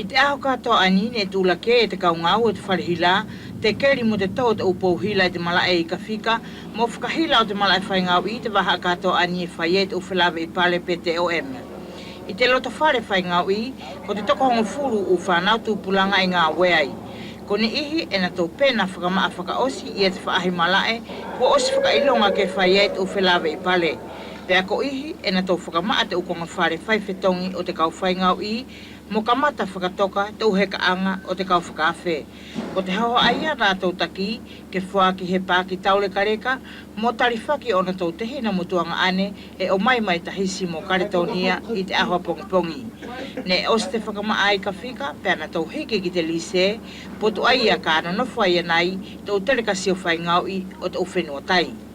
te aho katoa anine e tula ke e te kaungau e te wharehila, te keri mo te tau te upou hila e te malae i ka whika, mo whakahila o te malae whaingau i te waha katoa ani e whaiet o whilawe i pale PTOM. I te loto whare whaingau i, ko te toko hongo furu u whanau tūpulanga i ngā weai. Ko ni ihi e na tō pēna whakamaa whakaosi i e te whaahi malae, ko osi whakailonga ke whaiet o whilawe i pale. Pea ko ihi e na tō whakamaa te ukonga whare whaiwhetongi o te kau whaingau i, mo kamata whakatoka te uheka anga o te kau whakawhe. Ko te haho aia rātou taki ke whaaki he pāki taule kareka, mo tarifaki o na tō tehi na mutuanga ane e o mai tahisi mo karetonia i te ahoa pongi. Ne o te whakamaa ai ka whika, pea na tō heke ki te lise, potu aia ka anonofo aia nai, tō telekasio whaingau i o te uwhenua tai.